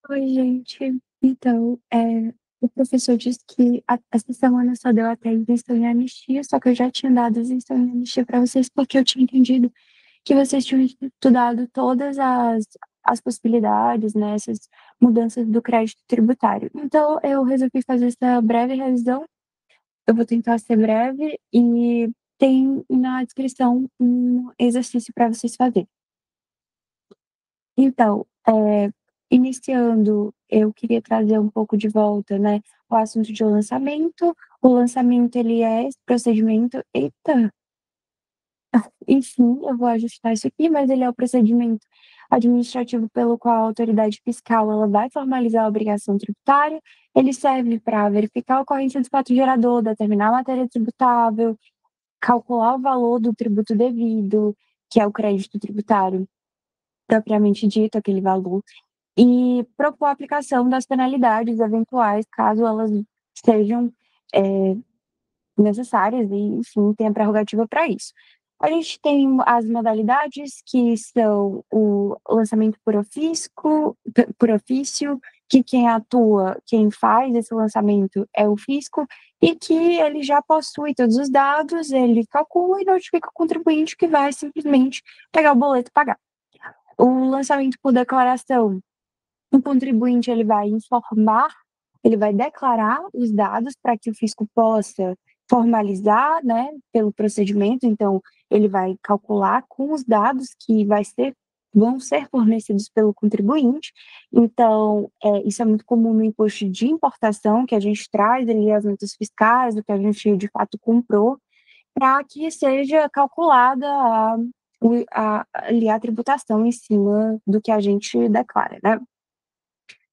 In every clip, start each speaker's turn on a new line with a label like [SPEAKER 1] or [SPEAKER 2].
[SPEAKER 1] Oi, gente. Então, o professor disse que essa semana só deu até isenção em anistia, só que eu já tinha dado isenção em anistia para vocês, porque eu tinha entendido que vocês tinham estudado todas as possibilidades, né, essas mudanças do crédito tributário. Então, eu resolvi fazer essa breve revisão. Eu vou tentar ser breve e tem na descrição um exercício para vocês fazerem. Então, iniciando, eu queria trazer um pouco de volta, né, o assunto de lançamento. O lançamento, ele é esse procedimento. Eita, enfim, eu vou ajustar isso aqui, mas ele é o procedimento administrativo pelo qual a autoridade fiscal ela vai formalizar a obrigação tributária. Ele serve para verificar a ocorrência do fato gerador, determinar a matéria tributável, calcular o valor do tributo devido, que é o crédito tributário propriamente dito, aquele valor, e propor a aplicação das penalidades eventuais, caso elas sejam necessárias e, enfim, tem a prerrogativa para isso. A gente tem as modalidades, que são o lançamento por ofício, que quem atua, quem faz esse lançamento é o fisco, e que ele já possui todos os dados, ele calcula e notifica o contribuinte que vai simplesmente pegar o boleto e pagar. O lançamento por declaração, o contribuinte ele vai informar, ele vai declarar os dados para que o fisco possa formalizar, né, pelo procedimento. Então, ele vai calcular com os dados que vão ser fornecidos pelo contribuinte. Então, isso é muito comum no imposto de importação, que a gente traz ali as notas fiscais, o que a gente de fato comprou, para que seja calculada ali a tributação em cima do que a gente declara, né?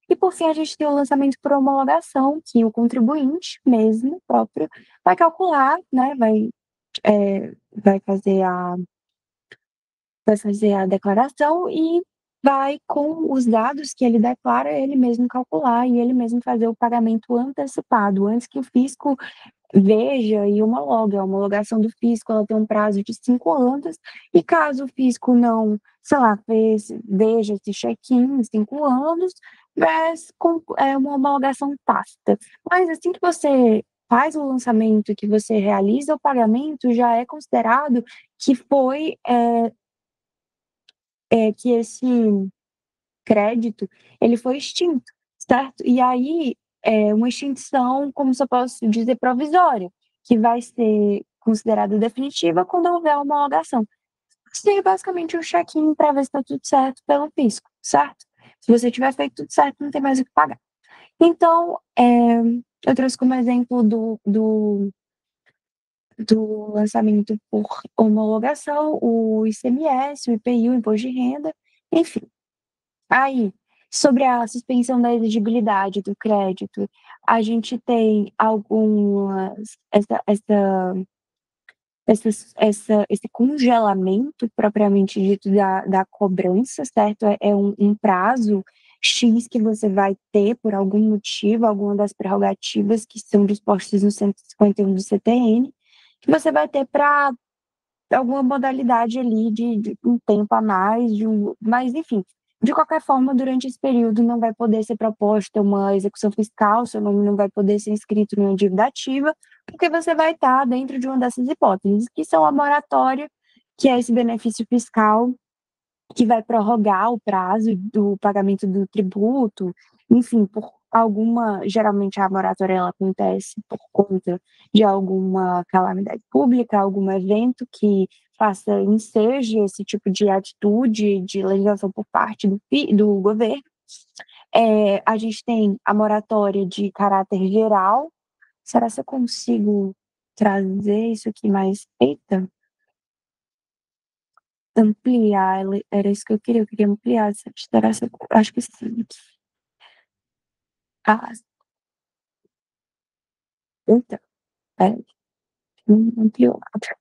[SPEAKER 1] E por fim, a gente tem o lançamento por homologação, que o contribuinte mesmo próprio vai calcular, né? Vai fazer a declaração e vai, com os dados que ele declara, ele mesmo calcular e ele mesmo fazer o pagamento antecipado, antes que o fisco veja e homologue. A homologação do fisco ela tem um prazo de 5 anos, e caso o fisco não, sei lá, veja esse check-in em 5 anos, é uma homologação tácita. Mas assim que você faz o lançamento, que você realiza o pagamento, já é considerado que foi, que esse crédito ele foi extinto, certo? E aí é uma extinção, como se eu posso dizer, provisória, que vai ser considerada definitiva quando houver homologação. Seria basicamente um check-in para ver se está tudo certo pelo fisco, certo? Se você tiver feito tudo certo, não tem mais o que pagar. Então, eu trouxe como exemplo do lançamento por homologação o ICMS, o IPI, o Imposto de Renda, enfim. Aí, sobre a suspensão da exigibilidade do crédito, a gente tem algumas esse congelamento propriamente dito da cobrança, certo? É um prazo X que você vai ter por algum motivo, alguma das prerrogativas que são dispostas no 151 do CTN, que você vai ter para alguma modalidade ali de um tempo a mais, mas enfim, de qualquer forma, durante esse período não vai poder ser proposta uma execução fiscal, seu nome não vai poder ser inscrito em uma dívida ativa, porque você vai estar dentro de uma dessas hipóteses, que são a moratória, que é esse benefício fiscal que vai prorrogar o prazo do pagamento do tributo, enfim, por alguma, geralmente a moratória ela acontece por conta de alguma calamidade pública, algum evento que faça enseje esse tipo de atitude de legislação por parte do governo. A gente tem a moratória de caráter geral. Será que eu consigo trazer isso aqui mais? Eita, ampliar, era isso que eu queria ampliar essa consideração. Acho que sim. Ah, então, peraí, não ampliou nada.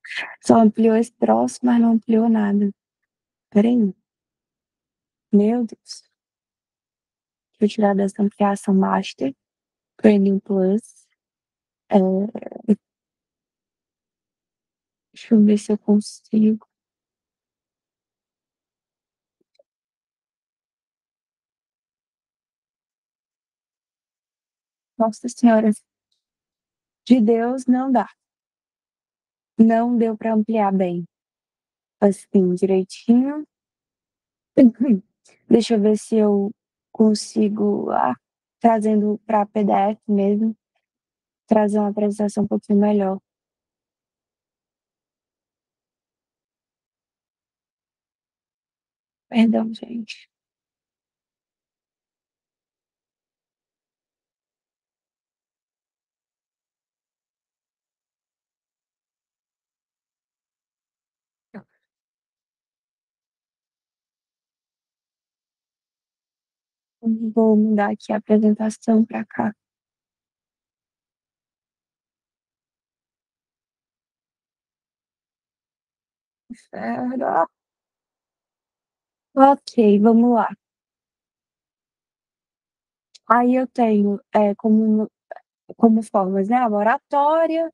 [SPEAKER 1] Só ampliou esse troço, mas não ampliou nada. Peraí, meu Deus. Deixa eu tirar dessa ampliação Master, Premium Plus. É, deixa eu ver se eu consigo. Nossa Senhora, de Deus não dá. Não deu para ampliar bem, assim, direitinho. Deixa eu ver se eu consigo, trazendo para PDF mesmo, trazer uma apresentação um pouquinho melhor. Perdão, gente. Vou mudar aqui a apresentação para cá. Inferno. Ok, vamos lá. Aí eu tenho como formas, né, a moratória,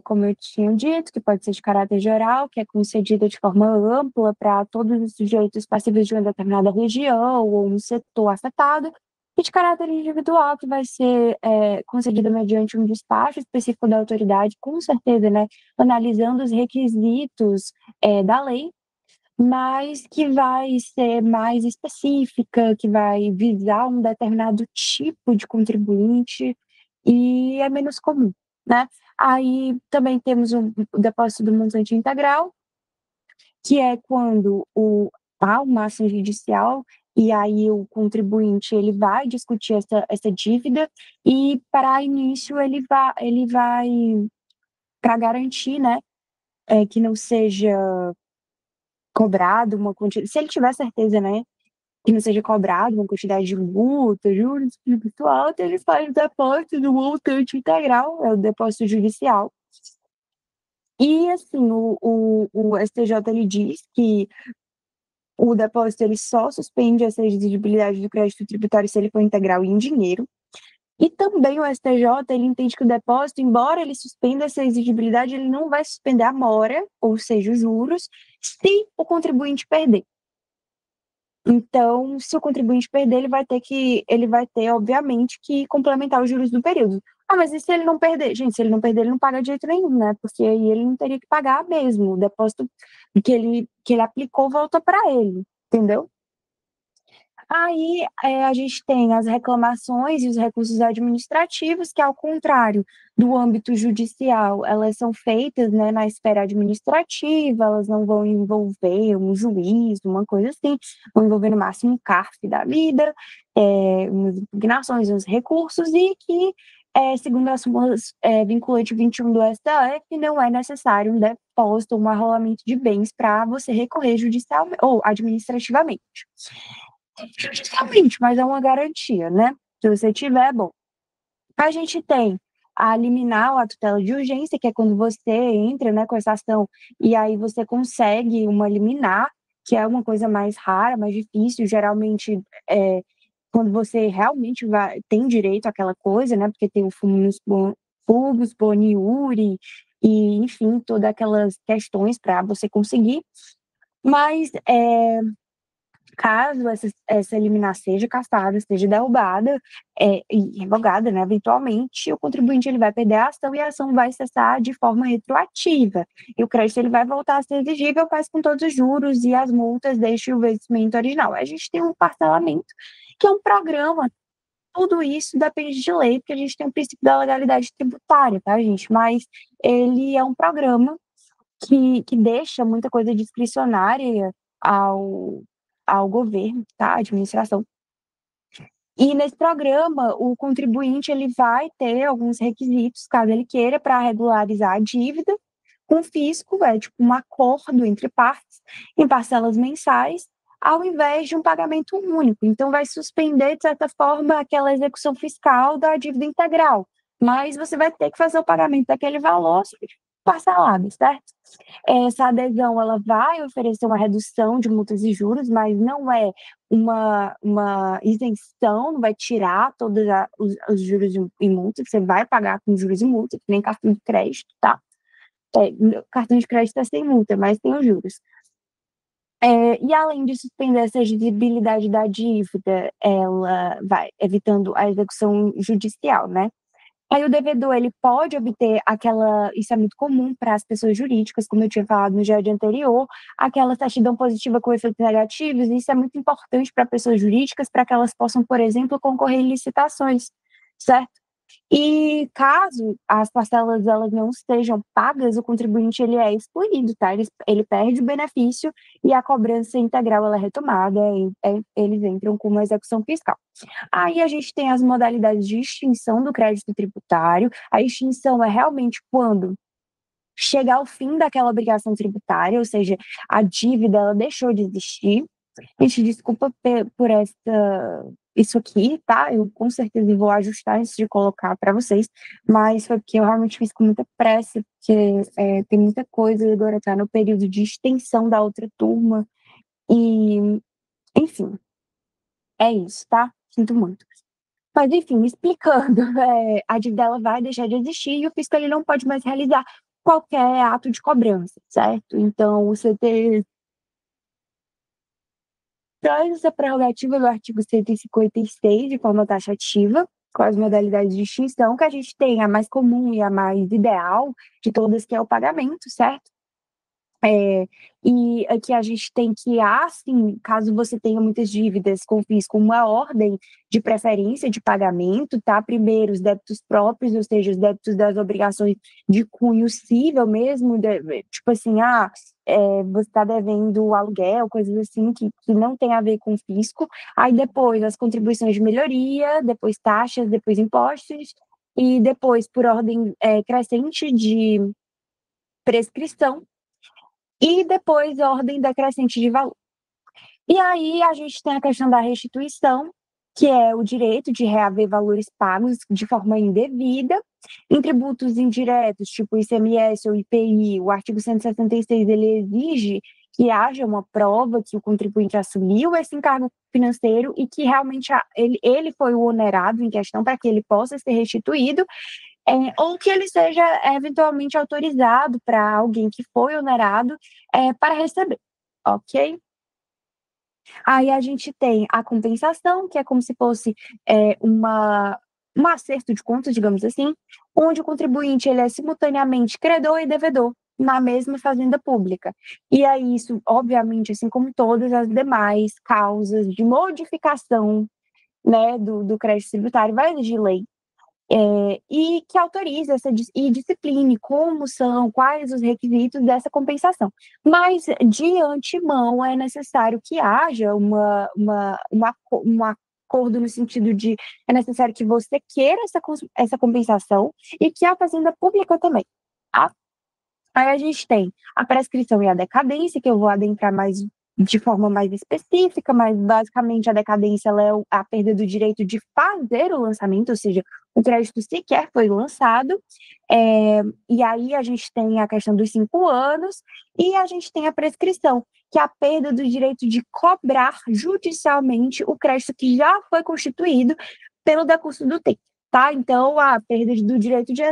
[SPEAKER 1] como eu tinha dito, que pode ser de caráter geral, que é concedida de forma ampla para todos os sujeitos passíveis de uma determinada região ou um setor afetado, e de caráter individual, que vai ser concedida mediante um despacho específico da autoridade, com certeza, né, analisando os requisitos da lei, mas que vai ser mais específica, que vai visar um determinado tipo de contribuinte e é menos comum, né? Aí também temos o depósito do montante integral, que é quando há uma ação judicial e aí o contribuinte ele vai discutir essa dívida e para início ele vai para garantir, né, que não seja cobrado uma quantidade, se ele tiver certeza, né, que não seja cobrado uma quantidade de multa, juros muito alta, ele faz o depósito do montante integral, é o depósito judicial. E, assim, o STJ ele diz que o depósito ele só suspende essa exigibilidade do crédito tributário se ele for integral e em dinheiro. E também o STJ ele entende que o depósito, embora ele suspenda essa exigibilidade, ele não vai suspender a mora, ou seja, os juros, se o contribuinte perder. Então, se o contribuinte perder, ele vai ter, obviamente, que complementar os juros do período. Ah, mas e se ele não perder? Gente, se ele não perder, ele não paga de jeito nenhum, né? Porque aí ele não teria que pagar mesmo. O depósito que ele aplicou volta para ele, entendeu? Aí a gente tem as reclamações e os recursos administrativos, que, ao contrário do âmbito judicial, elas são feitas, né, na esfera administrativa, elas não vão envolver um juiz, uma coisa assim, vão envolver no máximo um CARF da vida, umas impugnações, uns recursos, e que, segundo as súmulas vinculante 21 do STF, não é necessário um depósito ou um arrolamento de bens para você recorrer judicialmente ou administrativamente. Justamente, mas é uma garantia, né? Se você tiver, é bom. A gente tem a liminar ou a tutela de urgência, que é quando você entra, né, com essa ação e aí você consegue uma liminar, que é uma coisa mais rara, mais difícil, geralmente quando você realmente tem direito àquela coisa, né, porque tem o fumus boni iure, e enfim, todas aquelas questões para você conseguir, mas caso essa liminar seja cassada, seja derrubada e revogada, né, eventualmente, o contribuinte ele vai perder a ação e a ação vai cessar de forma retroativa. E o crédito ele vai voltar a ser exigível, mas com todos os juros e as multas deste o vencimento original. A gente tem um parcelamento, que é um programa. Tudo isso depende de lei, porque a gente tem o princípio da legalidade tributária, tá, gente? Mas ele é um programa que deixa muita coisa discricionária ao, ao governo, tá? À administração. E nesse programa, o contribuinte ele vai ter alguns requisitos, caso ele queira, para regularizar a dívida com o fisco, tipo um acordo entre partes, em parcelas mensais, ao invés de um pagamento único. Então, vai suspender, de certa forma, aquela execução fiscal da dívida integral. Mas você vai ter que fazer o pagamento daquele valor parcelado, certo? Essa adesão ela vai oferecer uma redução de multas e juros, mas não é uma isenção, não vai tirar todos os juros e multas, você vai pagar com juros e multas, que nem cartão de crédito, tá? Cartão de crédito é sem multa, mas tem os juros. E além de suspender essa exigibilidade da dívida, ela vai evitando a execução judicial, né? Aí o devedor, ele pode obter aquela, isso é muito comum para as pessoas jurídicas, como eu tinha falado no slide anterior, aquela certidão positiva com efeitos negativos, e isso é muito importante para pessoas jurídicas, para que elas possam, por exemplo, concorrer em licitações, certo? E caso as parcelas elas não estejam pagas, o contribuinte ele é excluído, tá? Ele perde o benefício e a cobrança integral ela é retomada, eles entram com uma execução fiscal. Aí a gente tem as modalidades de extinção do crédito tributário. A extinção é realmente quando chegar ao fim daquela obrigação tributária, ou seja, a dívida ela deixou de existir. Gente, desculpa por isso aqui, tá? Eu com certeza vou ajustar antes de colocar para vocês, mas foi porque eu realmente fiz com muita pressa, porque tem muita coisa e agora tá no período de extensão da outra turma, e, enfim, é isso, tá? Sinto muito. Mas, enfim, explicando, a dívida ela vai deixar de existir e o fisco ele não pode mais realizar qualquer ato de cobrança, certo? Então, o CT traz essa prerrogativa do artigo 156 de forma taxativa, com as modalidades de extinção, que a gente tem a mais comum e a mais ideal de todas, que é o pagamento, certo? É, e aqui a gente tem que, assim, caso você tenha muitas dívidas com o fisco, uma ordem de preferência de pagamento, tá? Primeiro, os débitos próprios, ou seja, os débitos das obrigações de cunho cível mesmo, tipo assim, você está devendo aluguel, coisas assim, que não tem a ver com o fisco. Aí depois, as contribuições de melhoria, depois taxas, depois impostos, e depois, por ordem crescente de prescrição, e depois ordem decrescente de valor. E aí a gente tem a questão da restituição, que é o direito de reaver valores pagos de forma indevida. Em tributos indiretos, tipo ICMS ou IPI, o artigo 166 ele exige que haja uma prova que o contribuinte assumiu esse encargo financeiro e que realmente ele foi o onerado em questão para que ele possa ser restituído, ou que ele seja eventualmente autorizado para alguém que foi onerado para receber, ok? Aí a gente tem a compensação, que é como se fosse um acerto de contas, digamos assim, onde o contribuinte ele é simultaneamente credor e devedor na mesma fazenda pública. E aí isso, obviamente, assim como todas as demais causas de modificação, né, do crédito tributário, vai exigir lei, e que autorize e discipline como são, quais os requisitos dessa compensação. Mas, de antemão, é necessário que haja um acordo no sentido de é necessário que você queira essa compensação e que a Fazenda Pública também. Tá? Aí a gente tem a prescrição e a decadência, que eu vou adentrar mais de forma mais específica, mas basicamente a decadência ela é a perda do direito de fazer o lançamento, ou seja, o crédito sequer foi lançado. E aí a gente tem a questão dos 5 anos e a gente tem a prescrição, que é a perda do direito de cobrar judicialmente o crédito que já foi constituído pelo decurso do tempo. Tá? Então, a perda do direito de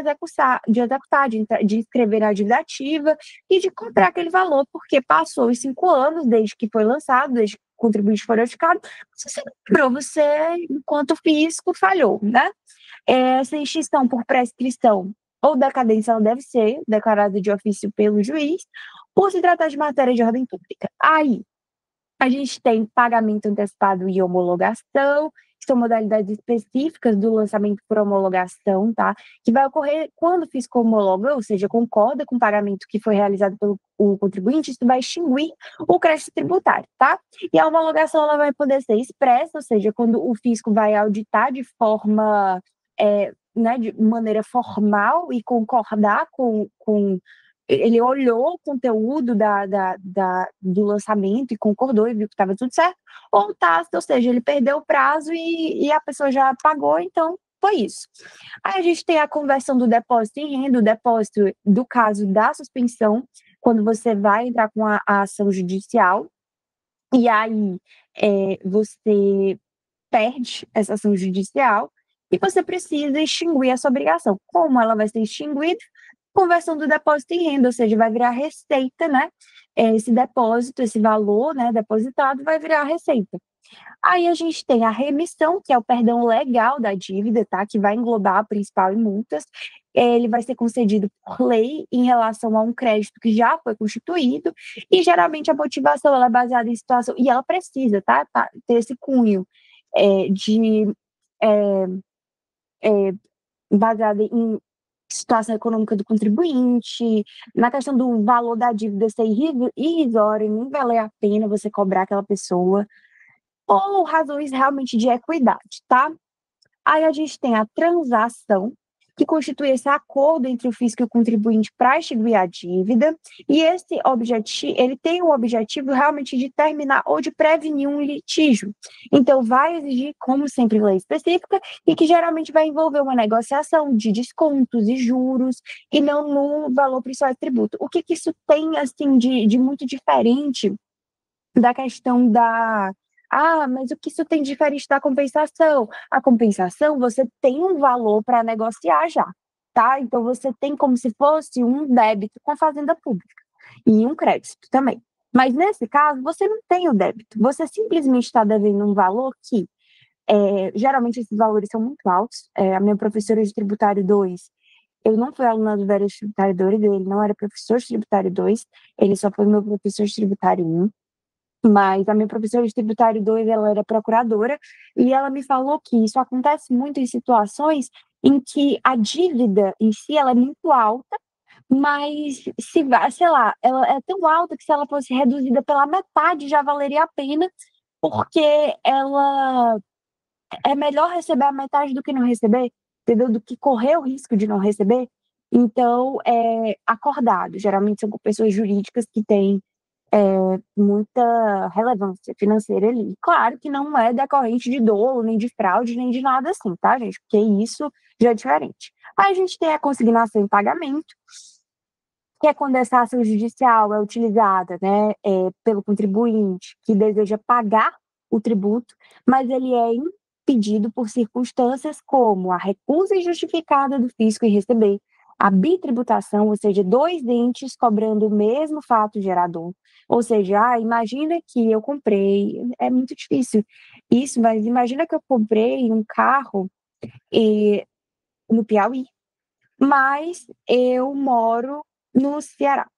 [SPEAKER 1] inscrever a dívida ativa e de comprar aquele valor, porque passou os 5 anos desde que foi lançado, desde que o contribuinte foi notificado, você lembrou, você, enquanto fisco, falhou, né? Essa extinção por prescrição ou decadência ela deve ser declarada de ofício pelo juiz, por se tratar de matéria de ordem pública. Aí, a gente tem pagamento antecipado e homologação, que são modalidades específicas do lançamento por homologação, tá? Que vai ocorrer quando o fisco homologa, ou seja, concorda com o pagamento que foi realizado pelo o contribuinte, isso vai extinguir o crédito tributário, tá? E a homologação ela vai poder ser expressa, ou seja, quando o fisco vai auditar de forma, né, de maneira formal e concordar com ele olhou o conteúdo do lançamento e concordou e viu que estava tudo certo, ou tácito, ou seja, ele perdeu o prazo e a pessoa já pagou, então foi isso. Aí a gente tem a conversão do depósito em renda, o depósito do caso da suspensão, quando você vai entrar com a ação judicial, e aí você perde essa ação judicial e você precisa extinguir essa obrigação. Como ela vai ser extinguida? conversão do depósito em renda, ou seja, vai virar receita, né? Esse depósito, esse valor, né, depositado vai virar receita. Aí a gente tem a remissão, que é o perdão legal da dívida, tá? Que vai englobar a principal e multas. Ele vai ser concedido por lei em relação a um crédito que já foi constituído, e geralmente a motivação ela é baseada em situação, e ela precisa, tá? Ter esse cunho de é, baseada em situação econômica do contribuinte, na questão do valor da dívida ser irrisório e nem valer a pena você cobrar aquela pessoa, ou razões realmente de equidade, tá? Aí a gente tem a transação, que constitui esse acordo entre o fisco e o contribuinte para extinguir a dívida, e esse objetivo, ele tem o objetivo realmente de terminar ou de prevenir um litígio. Então, vai exigir, como sempre, lei específica, e que geralmente vai envolver uma negociação de descontos e juros, e não no valor principal de tributo. O que isso tem, assim, de muito diferente da questão da. Ah, mas o que isso tem diferente da compensação? A compensação, você tem um valor para negociar já, tá? Então, você tem como se fosse um débito com a Fazenda Pública e um crédito também. Mas, nesse caso, você não tem o débito, você simplesmente está devendo um valor que, geralmente, esses valores são muito altos. A minha professora de Tributário 2, eu não fui aluna do Vera de Tributário 2, ele não era professor de Tributário 2, ele só foi meu professor de Tributário 1. Mas a minha professora de tributário 2, ela era procuradora, e ela me falou que isso acontece muito em situações em que a dívida em si ela é muito alta, mas se, sei lá, ela é tão alta que se ela fosse reduzida pela metade já valeria a pena, porque ela é melhor receber a metade do que não receber, entendeu? Do que correr o risco de não receber. Então, é acordado. Geralmente são com pessoas jurídicas que têm muita relevância financeira ali. Claro que não é decorrente de dolo, nem de fraude, nem de nada assim, tá, gente? Porque isso já é diferente. Aí a gente tem a consignação em pagamento, que é quando essa ação judicial é utilizada, né, pelo contribuinte que deseja pagar o tributo, mas ele é impedido por circunstâncias como a recusa injustificada do fisco em receber, a bitributação, ou seja, dois entes cobrando o mesmo fato gerador. Ou seja, imagina que eu comprei, é muito difícil isso, mas imagina que eu comprei um carro no Piauí, mas eu moro no Ceará.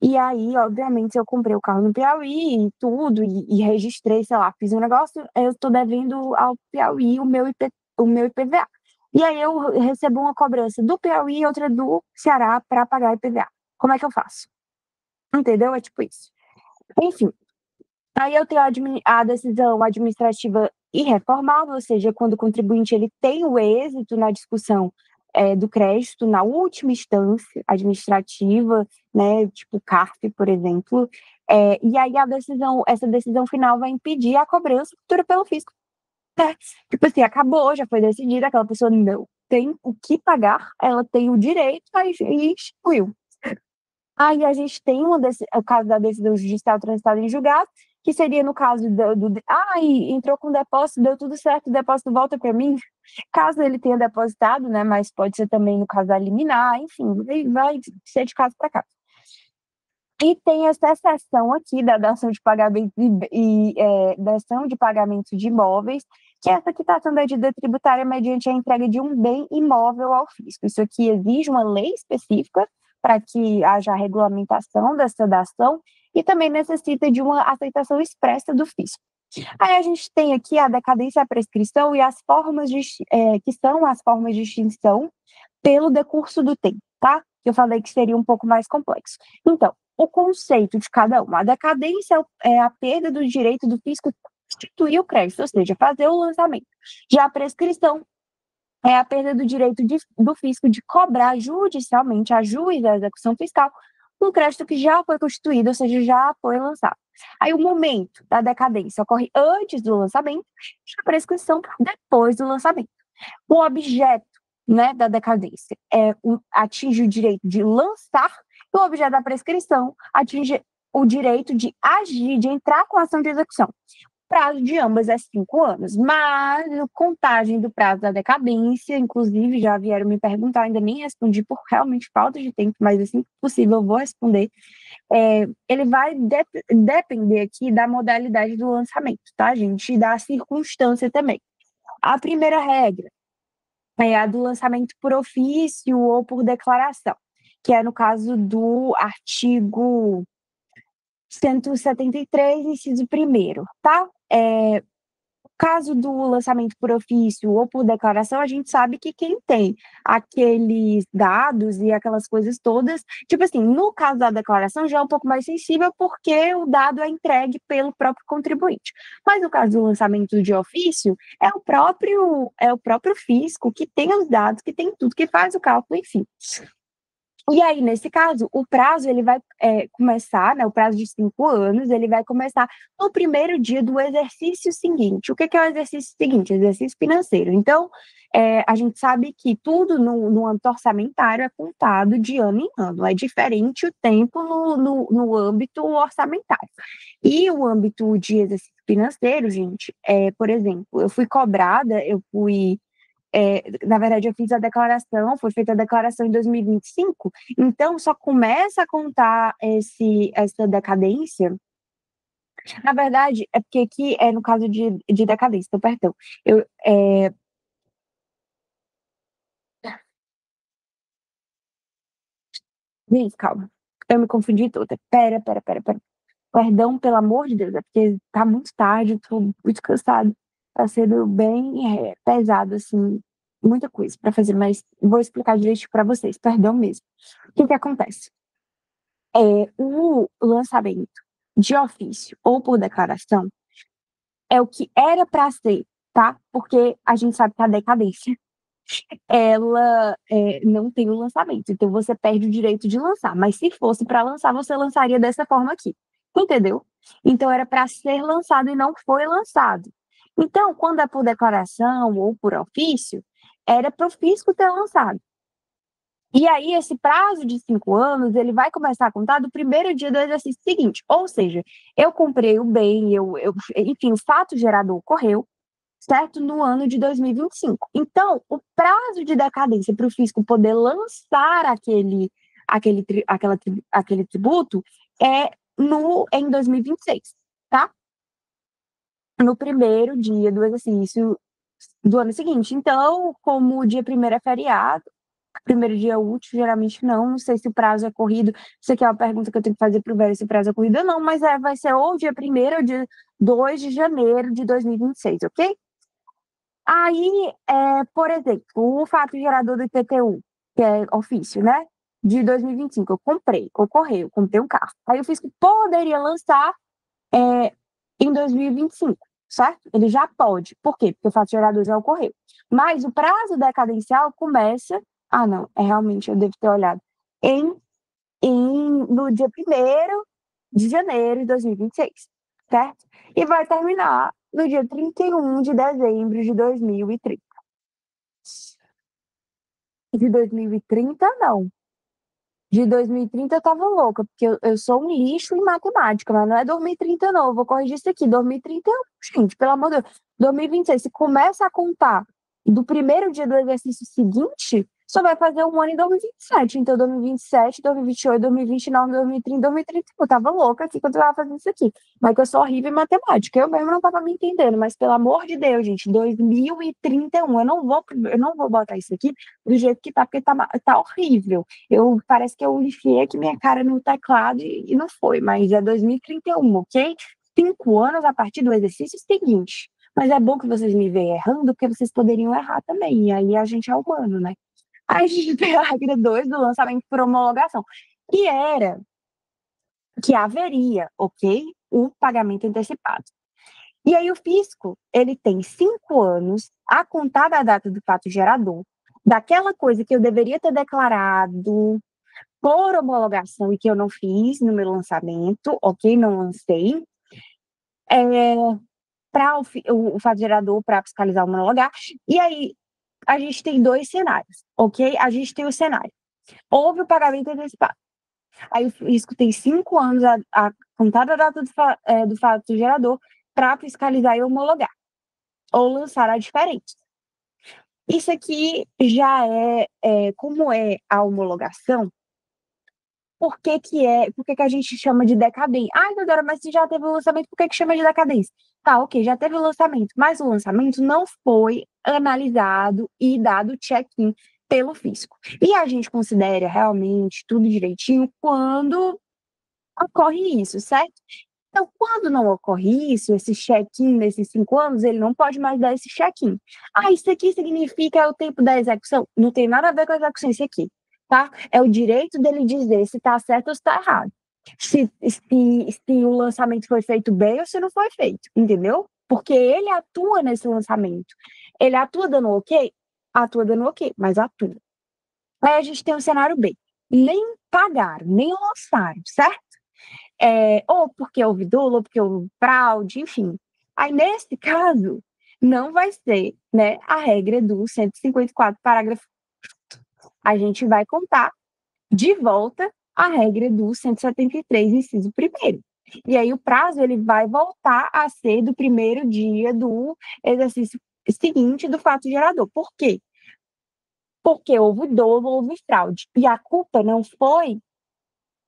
[SPEAKER 1] E aí, obviamente, se eu comprei o carro no Piauí e tudo, e registrei, sei lá, fiz um negócio, eu estou devendo ao Piauí o meu IPVA. E aí eu recebo uma cobrança do Piauí e outra do Ceará para pagar IPVA. Como é que eu faço? Entendeu? É tipo isso. Enfim, aí eu tenho a decisão administrativa irreformável, ou seja, quando o contribuinte ele tem o êxito na discussão do crédito na última instância administrativa, né, tipo CARF, por exemplo, e aí essa decisão final vai impedir a cobrança futura pelo fisco. Né? Tipo assim, acabou, já foi decidido, aquela pessoa não tem o que pagar, ela tem o direito, aí e excluiu. Aí a gente tem o caso da decisão judicial transitada em julgado, que seria no caso entrou com depósito, deu tudo certo, o depósito volta para mim. Caso ele tenha depositado, né, mas pode ser também no caso da liminar, enfim, vai ser de caso para caso. E tem essa exceção aqui da dação de pagamento dação de pagamento de imóveis, que é essa quitação da dívida tributária mediante a entrega de um bem imóvel ao fisco. Isso aqui exige uma lei específica para que haja a regulamentação dessa dação e também necessita de uma aceitação expressa do fisco. Aí a gente tem aqui a decadência, a prescrição e as formas que são as formas de extinção pelo decurso do tempo, tá? Eu falei que seria um pouco mais complexo. Então, o conceito de cada uma. A decadência é a perda do direito do fisco constituir o crédito, ou seja, fazer o lançamento. Já a prescrição é a perda do direito do fisco de cobrar judicialmente, a juiz da execução fiscal, um crédito que já foi constituído, ou seja, já foi lançado. Aí o momento da decadência ocorre antes do lançamento, e a prescrição depois do lançamento. O objeto, né, da decadência atinge o direito de lançar, e o objeto da prescrição atinge o direito de agir, de entrar com a ação de execução. prazo de ambas é 5 anos, mas a contagem do prazo da decadência, inclusive já vieram me perguntar, ainda nem respondi por realmente falta de tempo, mas assim que possível eu vou responder. Ele vai depender aqui da modalidade do lançamento, tá, gente? E da circunstância também. A primeira regra é a do lançamento por ofício ou por declaração, que é no caso do artigo 173, inciso 1º, tá? Caso do lançamento por ofício ou por declaração, a gente sabe que quem tem aqueles dados e aquelas coisas todas, tipo assim, no caso da declaração já é um pouco mais sensível porque o dado é entregue pelo próprio contribuinte. Mas no caso do lançamento de ofício, é o próprio fisco que tem os dados, que tem tudo, que faz o cálculo, enfim. E aí, nesse caso, o prazo ele vai começar, né, o prazo de 5 anos, ele vai começar no primeiro dia do exercício seguinte. O que é o exercício seguinte? Exercício financeiro. Então, a gente sabe que tudo no âmbito orçamentário é contado de ano em ano. É diferente o tempo no âmbito orçamentário. E o âmbito de exercício financeiro, gente, por exemplo, eu fui cobrada, na verdade, eu fiz a declaração, foi feita a declaração em 2025, então só começa a contar essa decadência. Na verdade, é porque aqui é no caso de decadência, então, perdão. Gente, calma. Eu me confundi toda. Pera. Perdão, pelo amor de Deus, é porque tá muito tarde, eu tô muito cansada. Tá sendo bem pesado, assim, muita coisa para fazer, mas vou explicar direitinho para vocês, perdão mesmo. O que acontece? O lançamento de ofício ou por declaração é o que era para ser, tá? Porque a gente sabe que a decadência, ela não tem o lançamento, então você perde o direito de lançar. Mas se fosse para lançar, você lançaria dessa forma aqui, entendeu? Então era para ser lançado e não foi lançado. Então, quando é por declaração ou por ofício, era para o fisco ter lançado. E aí, esse prazo de 5 anos, ele vai começar a contar do primeiro dia do exercício seguinte. Ou seja, eu comprei o bem, enfim, o fato gerador ocorreu, certo? No ano de 2025. Então, o prazo de decadência para o fisco poder lançar aquele tributo é em 2026, tá? No primeiro dia do exercício do ano seguinte. Então, como o dia primeiro é feriado, primeiro dia útil, geralmente não sei se o prazo é corrido, isso aqui é uma pergunta que eu tenho que fazer para o velho, se o prazo é corrido ou não, mas vai ser ou dia primeiro ou dia 2 de janeiro de 2026, ok? Aí, por exemplo, o fato gerador do IPTU, que é ofício, né? De 2025, eu comprei, ocorreu, comprei um carro. Aí eu fiz que poderia lançar em 2025, certo? Ele já pode. Por quê? Porque o fato gerador já ocorreu. Mas o prazo decadencial começa. Ah, não, realmente eu devo ter olhado. No dia 1º de janeiro de 2026, certo? E vai terminar no dia 31 de dezembro de 2030. De 2030, não. De 2030 eu tava louca, porque eu sou um lixo em matemática, mas não é 2030 não, eu vou corrigir isso aqui, 2031, gente, pelo amor de Deus. 2026, se começa a contar do primeiro dia do exercício seguinte, só vai fazer um ano em 2027, então 2027, 2028, 2029, 2030, 2031, eu tava louca aqui quando eu tava fazendo isso aqui, mas que eu sou horrível em matemática, eu mesmo não tava me entendendo, mas pelo amor de Deus, gente, 2031, eu não vou botar isso aqui do jeito que tá, porque tá horrível. Parece que eu enfiei aqui minha cara no teclado e não foi, mas é 2031, ok? 5 anos a partir do exercício seguinte. Mas é bom que vocês me veem errando, porque vocês poderiam errar também, e aí a gente é humano, né? Aí a gente tem a regra 2 do lançamento por homologação, que era que haveria, ok? O pagamento antecipado. E aí o fisco, ele tem 5 anos a contar da data do fato gerador, daquela coisa que eu deveria ter declarado por homologação e que eu não fiz no meu lançamento, ok? Não lancei. Para o fato gerador, para fiscalizar o homologar. E aí, a gente tem 2 cenários, ok? A gente tem o cenário. Houve o pagamento antecipado. Aí o fisco tem 5 anos a contar da data do fato gerador para fiscalizar e homologar, ou lançar a diferença. Isso aqui já como é a homologação, por que a gente chama de decadência? Ai, Dodora, mas se já teve o lançamento, por que chama de decadência? Tá, ok, já teve o lançamento, mas o lançamento não foi analisado e dado check-in pelo fisco. E a gente considera realmente tudo direitinho quando ocorre isso, certo? Então, quando não ocorre isso, esse check-in nesses 5 anos, ele não pode mais dar esse check-in. Ah, isso aqui significa o tempo da execução? Não tem nada a ver com a execução isso aqui, tá? É o direito dele dizer se está certo ou se está errado. Se o lançamento foi feito bem ou se não foi feito, entendeu? Porque ele atua nesse lançamento. Ele atua dando ok? Atua dando ok, mas atua. Aí a gente tem o cenário B. Nem pagaram, nem lançaram, certo? Ou porque houve dolo, ou porque houve fraude, enfim. Aí, nesse caso, não vai ser, né, a regra do 154, parágrafo. A gente vai contar de volta a regra do 173, inciso primeiro. E aí o prazo ele vai voltar a ser do primeiro dia do exercício seguinte do fato gerador. Por quê? Porque houve dolo, houve fraude. E a culpa não foi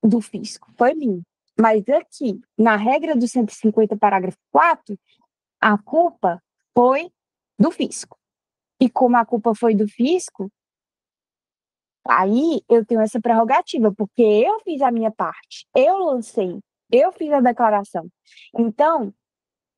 [SPEAKER 1] do fisco, foi minha. Mas aqui, na regra do 150, parágrafo 4, a culpa foi do fisco. E como a culpa foi do fisco, aí eu tenho essa prerrogativa, porque eu fiz a minha parte, eu lancei, eu fiz a declaração. Então,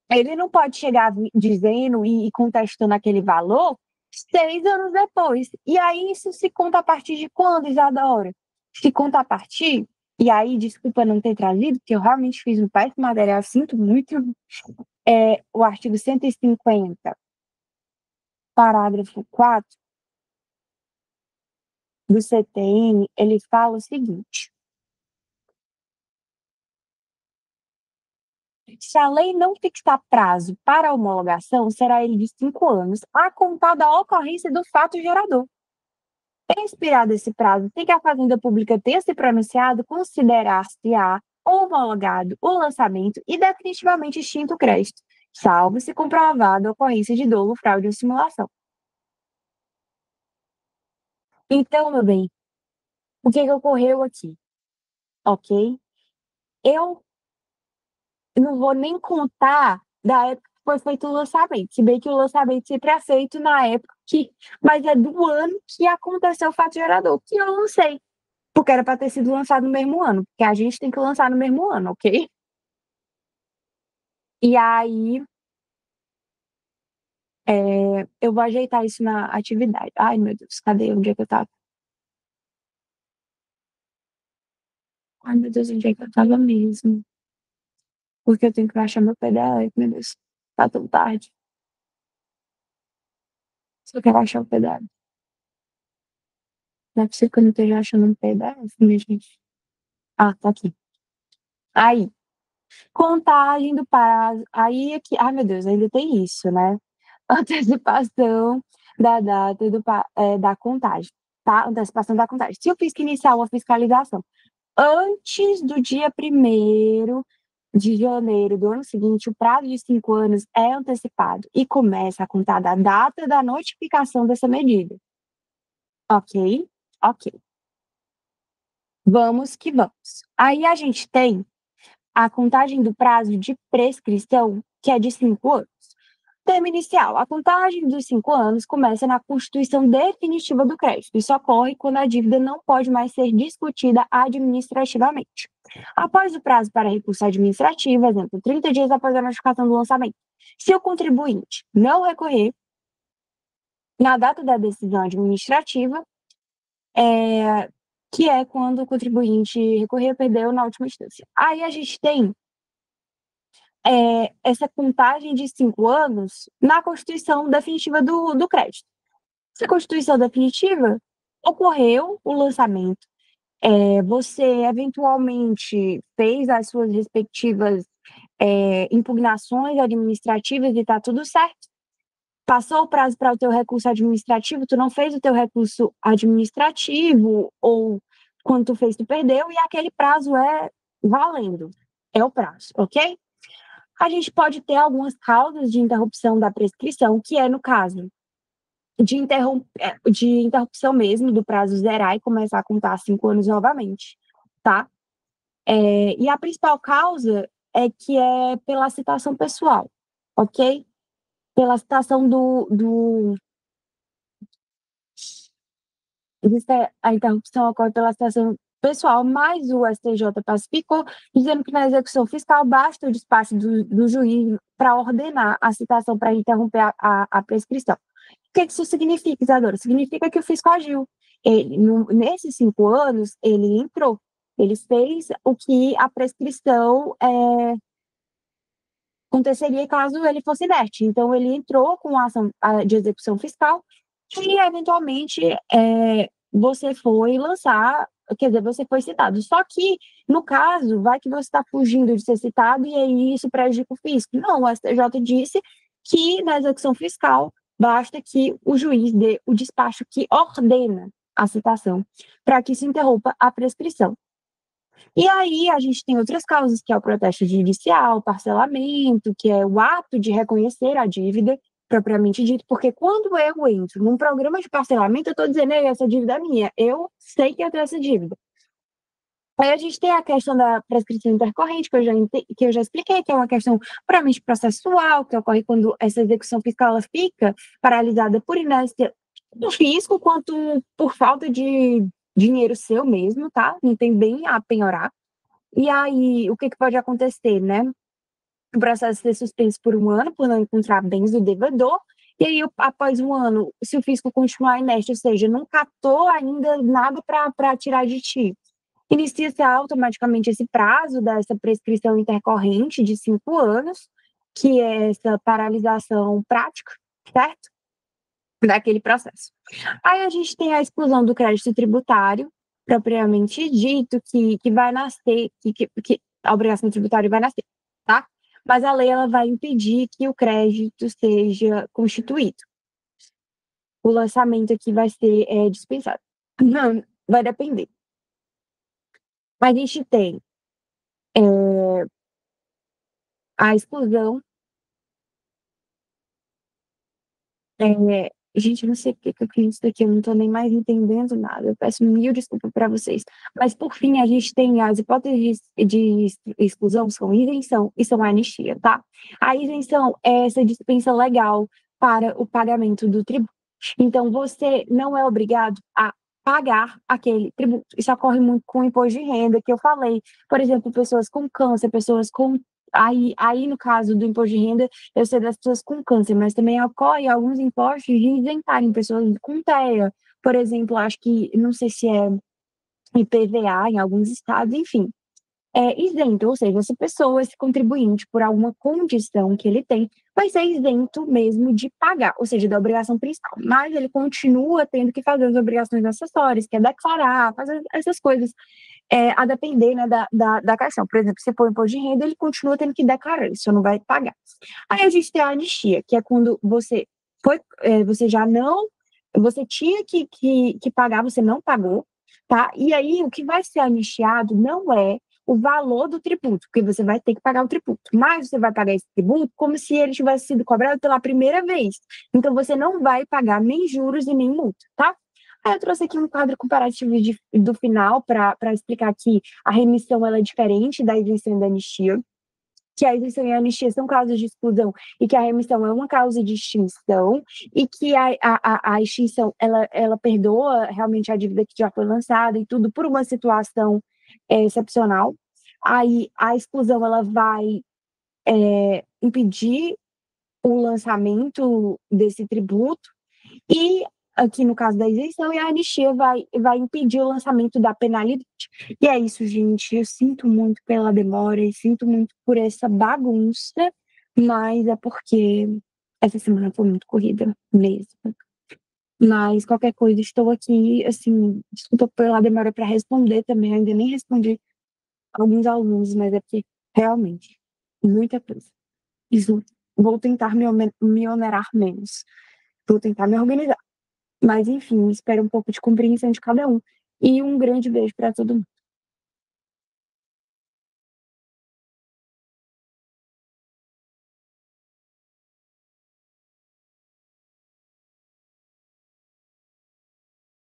[SPEAKER 1] ele não pode chegar dizendo e contestando aquele valor 6 anos depois. E aí isso se conta a partir de quando, Isadora? Se conta a partir, e aí desculpa não ter trazido, porque eu realmente fiz um péssimo material, sinto muito, o artigo 150, parágrafo 4 do CTN, ele fala o seguinte: se a lei não fixar prazo para a homologação, será ele de 5 anos, a contar da ocorrência do fato gerador. Expirado esse prazo, sem que a Fazenda Pública tenha se pronunciado, considerar-se-á homologado o lançamento e definitivamente extinto o crédito, salvo se comprovada a ocorrência de dolo, fraude ou simulação. Então, meu bem, o que ocorreu aqui? Ok? Eu não vou nem contar da época que foi feito o lançamento, se bem que o lançamento sempre é feito na época mas é do ano que aconteceu o fato gerador, que eu não sei, porque era para ter sido lançado no mesmo ano, porque a gente tem que lançar no mesmo ano, ok? E aí, eu vou ajeitar isso na atividade. Ai, meu Deus, cadê? Onde é que eu tava? Ai, meu Deus, onde é que eu tava mesmo? Porque eu tenho que baixar meu PDF, meu Deus. Tá tão tarde. Só quero achar o PDF. Não é possível que eu não esteja achando um PDF, minha gente. Ah, tá aqui. Aí, contagem do prazo. Aí aqui, ai meu Deus, ainda tem isso, né? Antecipação da data da contagem, tá? Antecipação da contagem. Se eu fiz que iniciar uma fiscalização antes do dia 1º de janeiro do ano seguinte, o prazo de 5 anos é antecipado e começa a contar da data da notificação dessa medida. Ok? Ok. Vamos que vamos. Aí a gente tem a contagem do prazo de prescrição, que é de 5 anos. Termo inicial. A contagem dos 5 anos começa na constituição definitiva do crédito. Isso ocorre quando a dívida não pode mais ser discutida administrativamente. Após o prazo para recurso administrativo, exemplo, 30 dias após a notificação do lançamento, se o contribuinte não recorrer na data da decisão administrativa, que é quando o contribuinte recorrer, perdeu na última instância. Aí a gente tem essa contagem de 5 anos na constituição definitiva do crédito. Essa constituição definitiva ocorreu o lançamento, você eventualmente fez as suas respectivas impugnações administrativas e está tudo certo. Passou o prazo para o teu recurso administrativo, tu não fez o teu recurso administrativo, ou quando tu fez, tu perdeu, e aquele prazo é valendo. É o prazo, ok? A gente pode ter algumas causas de interrupção da prescrição, que é no caso de interrupção mesmo do prazo zerar e começar a contar 5 anos novamente, tá? E a principal causa é que é pela citação pessoal, ok? Pela citação a interrupção ocorre pela citação pessoal, mas o STJ pacificou, dizendo que na execução fiscal basta o despacho do juiz para ordenar a citação para interromper a prescrição. O que isso significa, Isadora? Significa que o fisco agiu. Nesses 5 anos, ele entrou, ele fez o que a prescrição aconteceria caso ele fosse inerte. Então, ele entrou com a ação de execução fiscal e, eventualmente, você foi lançar, quer dizer, você foi citado. Só que, no caso, vai que você está fugindo de ser citado e aí isso prejudica o fisco. Não, o STJ disse que na execução fiscal basta que o juiz dê o despacho que ordena a citação para que se interrompa a prescrição. E aí a gente tem outras causas, que é o protesto judicial, o parcelamento, que é o ato de reconhecer a dívida, propriamente dito, porque quando eu entro num programa de parcelamento, eu estou dizendo, essa dívida é minha, eu sei que eu tenho essa dívida. Aí a gente tem a questão da prescrição intercorrente, que eu já expliquei, que é uma questão puramente processual, que ocorre quando essa execução fiscal ela fica paralisada por inércia do fisco, quanto por falta de dinheiro seu mesmo, tá? Não tem bem a penhorar. E aí, o que pode acontecer, né? O processo ser suspenso por 1 ano, por não encontrar bens do devedor, e aí, após 1 ano, se o fisco continuar inerte, ou seja, não catou ainda nada para tirar de ti, inicia-se automaticamente esse prazo dessa prescrição intercorrente de 5 anos, que é essa paralisação prática, certo? Daquele processo. Aí a gente tem a exclusão do crédito tributário, propriamente dito, que vai nascer, que a obrigação tributária vai nascer, tá? Mas a lei ela vai impedir que o crédito seja constituído. O lançamento aqui vai ser dispensado. Não, vai depender. Mas a gente tem a exclusão. Gente, eu não sei porque que eu fiz isso daqui, eu não estou nem mais entendendo nada. Eu peço mil desculpas para vocês. Mas, por fim, a gente tem as hipóteses de exclusão, são isenção e são anistia, tá? A isenção é essa dispensa legal para o pagamento do tributo. Então, você não é obrigado a pagar aquele tributo. Isso ocorre muito com o imposto de renda, que eu falei. Por exemplo, pessoas com câncer, pessoas com. Aí, no caso do imposto de renda, eu sei das pessoas com câncer, mas também ocorre alguns impostos de isentarem pessoas com TEA. Por exemplo, acho que, não sei se é IPVA em alguns estados, enfim. É isento, ou seja, essa pessoa, esse contribuinte, por alguma condição que ele tem, vai ser isento mesmo de pagar, ou seja, da obrigação principal. Mas ele continua tendo que fazer as obrigações acessórias, que é declarar, fazer essas coisas, a depender, né, da questão. Por exemplo, se for imposto de renda, ele continua tendo que declarar, ele só não vai pagar. Aí a gente tem a anistia, que é quando você já não, você tinha que pagar, você não pagou, tá? E aí o que vai ser anistiado não é o valor do tributo, porque você vai ter que pagar o tributo, mas você vai pagar esse tributo como se ele tivesse sido cobrado pela primeira vez. Então você não vai pagar nem juros e nem multa, tá? Aí eu trouxe aqui um quadro comparativo do final para explicar que a remissão ela é diferente da isenção e da anistia, que a isenção e a anistia são causas de exclusão e que a remissão é uma causa de extinção e que a extinção, ela perdoa realmente a dívida que já foi lançada e tudo por uma situação excepcional. Aí a exclusão, ela vai impedir o lançamento desse tributo e aqui no caso da isenção, e a anistia vai impedir o lançamento da penalidade. E é isso, gente. Eu sinto muito pela demora e sinto muito por essa bagunça, mas é porque essa semana foi muito corrida mesmo. Mas qualquer coisa, estou aqui, assim, desculpa pela demora para responder também, ainda nem respondi alguns alunos, mas é porque realmente muita coisa. Isso, vou tentar me onerar menos. Vou tentar me organizar. Mas, enfim, espero um pouco de compreensão de cada um. E um grande beijo para todo mundo.